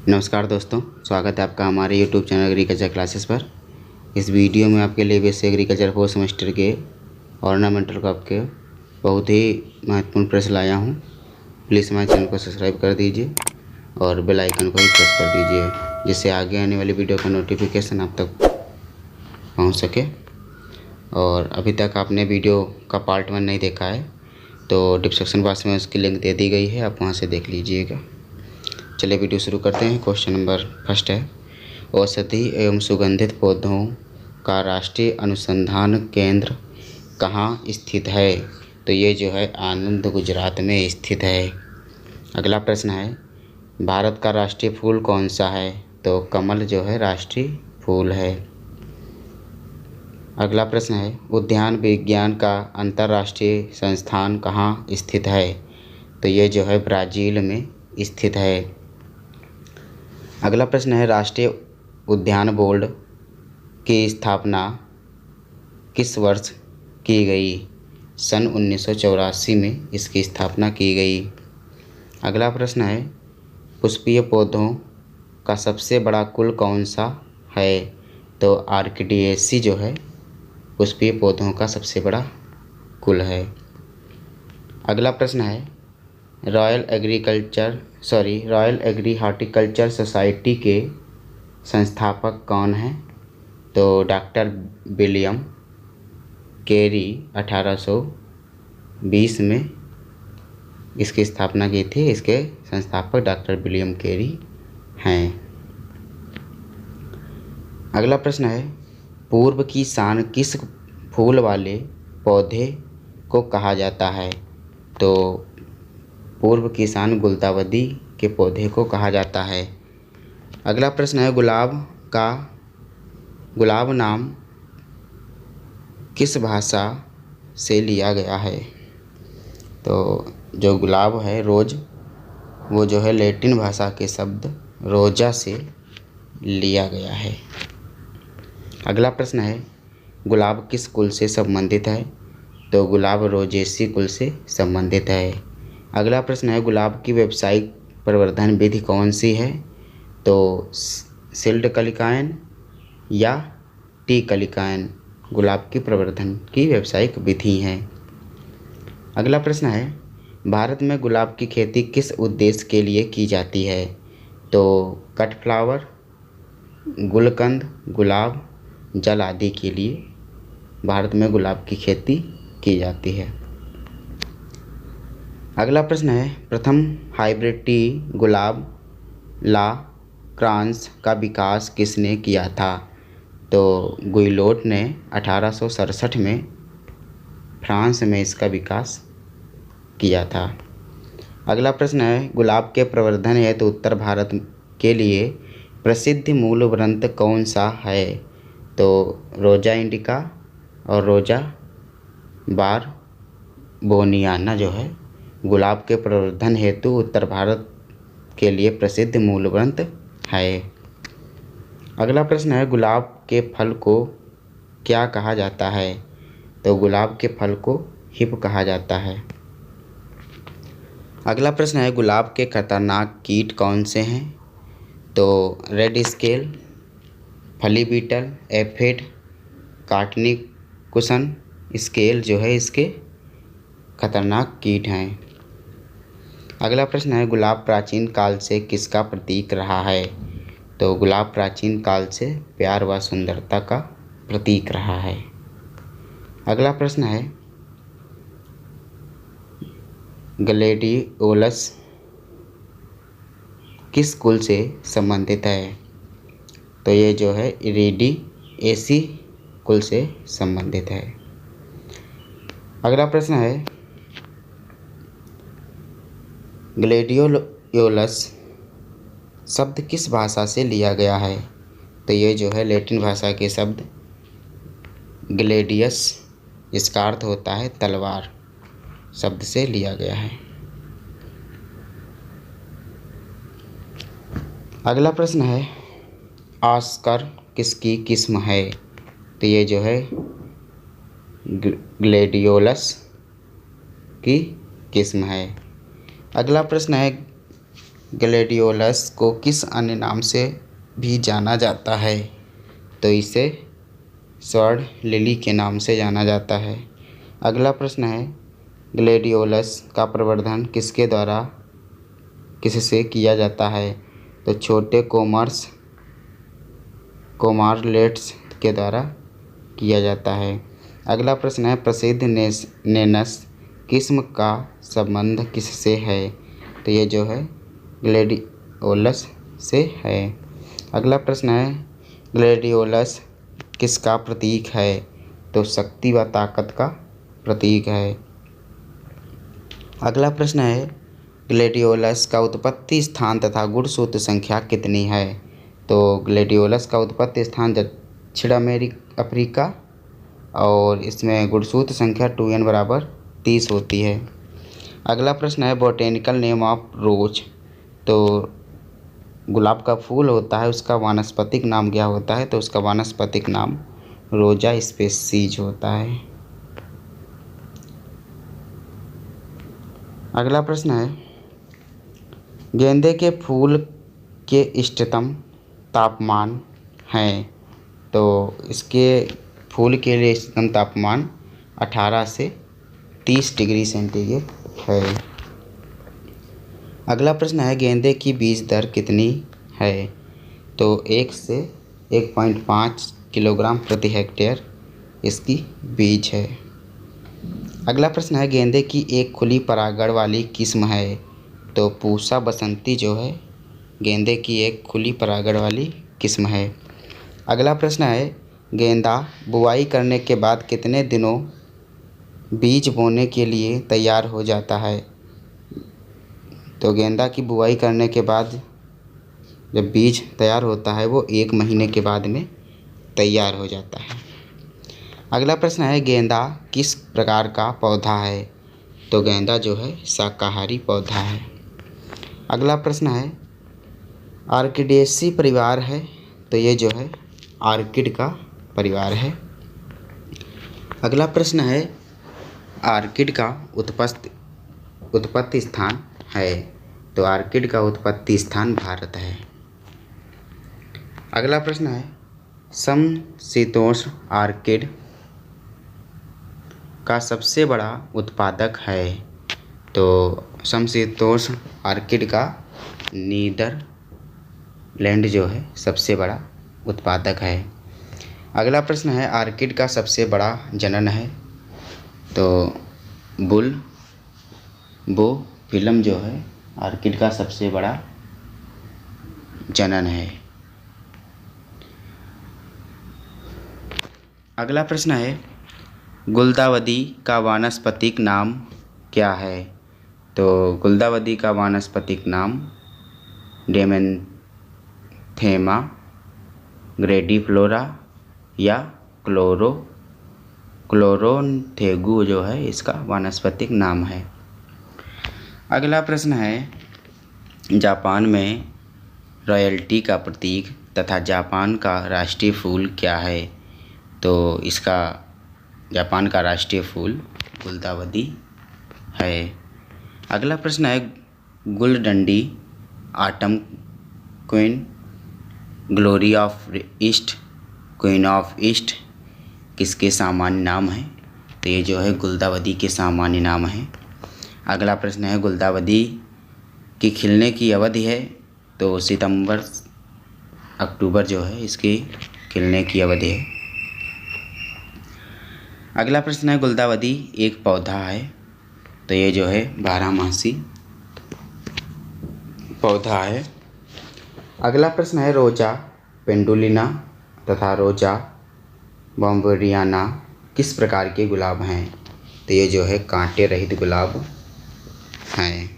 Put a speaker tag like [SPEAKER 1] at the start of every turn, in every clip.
[SPEAKER 1] नमस्कार दोस्तों, स्वागत है आपका हमारे YouTube चैनल एग्रीकल्चर क्लासेस पर। इस वीडियो में आपके लिए बेसिक एग्रीकल्चर 4 सेमेस्टर के ऑर्नामेंटल क्रॉप के बहुत ही महत्वपूर्ण प्रश्न लाया हूँ। प्लीज़ हमारे चैनल को सब्सक्राइब कर दीजिए और बेल आइकन को भी प्रेस कर दीजिए, जिससे आगे आने वाली वीडियो का नोटिफिकेशन आप तक पहुँच सके। और अभी तक आपने वीडियो का पार्ट 1 नहीं देखा है तो डिस्क्रिप्शन बॉक्स में उसकी लिंक दे दी गई है, आप वहाँ से देख लीजिएगा। चलिए वीडियो शुरू करते हैं। क्वेश्चन नंबर फर्स्ट है, औषधि एवं सुगंधित पौधों का राष्ट्रीय अनुसंधान केंद्र कहाँ स्थित है? तो ये जो है आनंद, गुजरात में स्थित है। अगला प्रश्न है, भारत का राष्ट्रीय फूल कौन सा है? तो कमल जो है राष्ट्रीय फूल है। अगला प्रश्न है, उद्यान विज्ञान का अंतर्राष्ट्रीय संस्थान कहाँ स्थित है? तो ये जो है ब्राज़ील में स्थित है। अगला प्रश्न है, राष्ट्रीय उद्यान बोर्ड की स्थापना किस वर्ष की गई? सन 1984 में इसकी स्थापना की गई। अगला प्रश्न है, पुष्पीय पौधों का सबसे बड़ा कुल कौन सा है? तो आर्किडिएसी जो है पुष्पीय पौधों का सबसे बड़ा कुल है। अगला प्रश्न है, रॉयल एग्री हॉर्टिकल्चर सोसाइटी के संस्थापक कौन हैं? तो डॉक्टर विलियम केरी 1820 में इसकी स्थापना की थी। इसके संस्थापक डॉक्टर विलियम केरी हैं। अगला प्रश्न है, पूर्व की शान किस फूल वाले पौधे को कहा जाता है? तो पूर्व की शान गुलदावदी के पौधे को कहा जाता है। अगला प्रश्न है, गुलाब नाम किस भाषा से लिया गया है? तो जो गुलाब है रोज, वो जो है लैटिन भाषा के शब्द रोजा से लिया गया है। अगला प्रश्न है, गुलाब किस कुल से संबंधित है? तो गुलाब रोजेसी कुल से संबंधित है। अगला प्रश्न है, गुलाब की व्यावसायिक प्रवर्धन विधि कौन सी है? तो सील्ड कलिकायन या टी कलिकायन गुलाब की प्रवर्धन की व्यावसायिक विधि है। अगला प्रश्न है, भारत में गुलाब की खेती किस उद्देश्य के लिए की जाती है? तो कट फ्लावर, गुलकंद, गुलाब, जल आदि के लिए भारत में गुलाब की खेती की जाती है। अगला प्रश्न है, प्रथम हाइब्रिड टी गुलाब ला क्रांस का विकास किसने किया था? तो गुइलोट ने 1867 में फ्रांस में इसका विकास किया था। अगला प्रश्न है, गुलाब के प्रवर्धन हेतु उत्तर भारत के लिए प्रसिद्ध मूल ग्रंथ कौन सा है? तो रोजा इंडिका और रोजा बारबोनियाना जो है गुलाब के प्रवर्धन हेतु उत्तर भारत के लिए प्रसिद्ध मूल ग्रंथ है। अगला प्रश्न है, गुलाब के फल को क्या कहा जाता है? तो गुलाब के फल को हिप कहा जाता है। अगला प्रश्न है, गुलाब के खतरनाक कीट कौन से हैं? तो रेड स्केल, फली बीटल, एफिड, काटनी कुशन स्केल जो है इसके खतरनाक कीट हैं। अगला प्रश्न है, गुलाब प्राचीन काल से किसका प्रतीक रहा है? तो गुलाब प्राचीन काल से प्यार व सुंदरता का प्रतीक रहा है। अगला प्रश्न है, ग्लेडियोलस किस कुल से संबंधित है? तो ये जो है इरिडिएसी कुल से संबंधित है। अगला प्रश्न है, ग्लेडियोलस शब्द किस भाषा से लिया गया है? तो ये जो है लैटिन भाषा के शब्द ग्लेडियस, इसका अर्थ होता है तलवार, शब्द से लिया गया है। अगला प्रश्न है, ऑस्कर किसकी किस्म है? तो ये जो है ग्लेडियोलस की किस्म है। अगला प्रश्न है, ग्लैडियोलस को किस अन्य नाम से भी जाना जाता है? तो इसे स्वर्ण लिली के नाम से जाना जाता है। अगला प्रश्न है, ग्लैडियोलस का प्रवर्धन किससे किया जाता है? तो छोटे कोमारलेट्स के द्वारा किया जाता है। अगला प्रश्न है, प्रसिद्ध नेनस किस्म का संबंध किससे है? तो ये जो है ग्लैडियोलस से है। अगला प्रश्न है, ग्लैडियोलस किसका प्रतीक है? तो शक्ति व ताकत का प्रतीक है। अगला प्रश्न है, ग्लैडियोलस का उत्पत्ति स्थान तथा गुणसूत्र संख्या कितनी है? तो ग्लैडियोलस का उत्पत्ति स्थान दक्षिण अफ्रीका और इसमें गुणसूत्र संख्या 2n बराबर 30 होती है। अगला प्रश्न है, बॉटेनिकल नेम ऑफ रोज। तो गुलाब का फूल होता है, उसका वानस्पतिक नाम क्या होता है? तो उसका वानस्पतिक नाम रोजा स्पेसीज होता है। अगला प्रश्न है, गेंदे के फूल के इष्टतम तापमान है? तो इसके फूल के लिए इष्टतम तापमान 18 से 30 डिग्री सेंटीग्रेड है। अगला प्रश्न है, गेंदे की बीज दर कितनी है? तो 1 से 1.5 किलोग्राम प्रति हेक्टेयर इसकी बीज है। अगला प्रश्न है, गेंदे की एक खुली परागण वाली किस्म है? तो पूसा बसंती जो है गेंदे की एक खुली परागण वाली किस्म है। अगला प्रश्न है, गेंदा बुआई करने के बाद कितने दिनों बीज बोने के लिए तैयार हो जाता है? तो गेंदा की बुआई करने के बाद जब बीज तैयार होता है वो 1 महीने के बाद में तैयार हो जाता है। अगला प्रश्न है, गेंदा किस प्रकार का पौधा है? तो गेंदा जो है शाकाहारी पौधा है। अगला प्रश्न है, आर्किडेसी परिवार है? तो ये जो है आर्किड का परिवार है। अगला प्रश्न है, आर्किड का उत्पत्ति स्थान है? तो आर्किड का उत्पत्ति स्थान भारत है। अगला प्रश्न है, समशीतोष्ण आर्किड का सबसे बड़ा उत्पादक है? तो समशीतोष्ण आर्किड का नीदरलैंड जो है सबसे बड़ा उत्पादक है। अगला प्रश्न है, आर्किड का सबसे बड़ा जनन है? तो बुलबोफिलम जो है आर्किड का सबसे बड़ा जनन है। अगला प्रश्न है, गुलदावदी का वानस्पतिक नाम क्या है? तो गुलदावदी का वानस्पतिक नाम डेमेंथेमा ग्रेडिफ्लोरा या क्लोरोन्थेगु जो है इसका वानस्पतिक नाम है। अगला प्रश्न है, जापान में रॉयल्टी का प्रतीक तथा जापान का राष्ट्रीय फूल क्या है? तो इसका जापान का राष्ट्रीय फूल गुलदावदी है। अगला प्रश्न है, गुलडंडी autumn queen, glory of east, queen of east किसके सामान्य नाम है? तो ये जो है गुलदावदी के सामान्य नाम है। अगला प्रश्न है, गुलदावदी की खिलने की अवधि है? तो सितंबर अक्टूबर जो है इसकी खिलने की अवधि है। अगला प्रश्न है, गुलदावदी एक पौधा है? तो ये जो है 12मासी पौधा है। अगला प्रश्न है, रोजा पेंडुलिना तथा रोजा बॉम्बेरियाना किस प्रकार के गुलाब हैं? तो ये जो है कांटे रहित गुलाब हैं।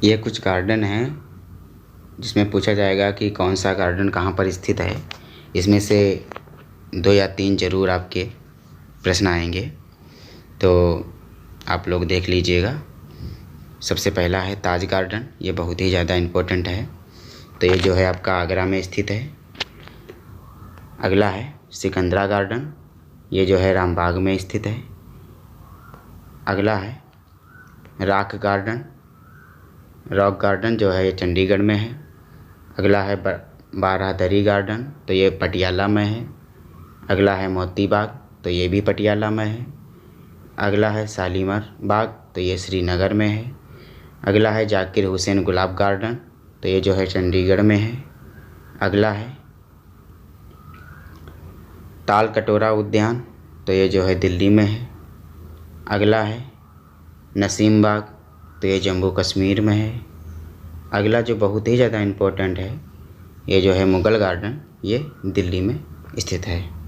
[SPEAKER 1] ये कुछ गार्डन हैं जिसमें पूछा जाएगा कि कौन सा गार्डन कहाँ पर स्थित है। इसमें से 2 या 3 ज़रूर आपके प्रश्न आएंगे, तो आप लोग देख लीजिएगा। सबसे पहला है ताज गार्डन, ये बहुत ही ज़्यादा इम्पोर्टेंट है। तो ये जो है आपका आगरा में स्थित है। अगला है सिकंदरा गार्डन, ये जो है रामबाग में स्थित है। अगला है रॉक गार्डन, रॉक गार्डन जो है ये चंडीगढ़ में है। अगला है बारादरी गार्डन, तो ये पटियाला में है। अगला है मोती बाग, तो ये भी पटियाला में है। अगला है शालीमार बाग, तो ये श्रीनगर में है। अगला है जाकिर हुसैन गुलाब गार्डन, तो ये जो है चंडीगढ़ में है। अगला है ताल कटोरा उद्यान, तो ये जो है दिल्ली में है। अगला है नसीम बाग, तो ये जम्मू कश्मीर में है। अगला जो बहुत ही ज़्यादा इम्पोर्टेंट है, ये जो है मुग़ल गार्डन, ये दिल्ली में स्थित है।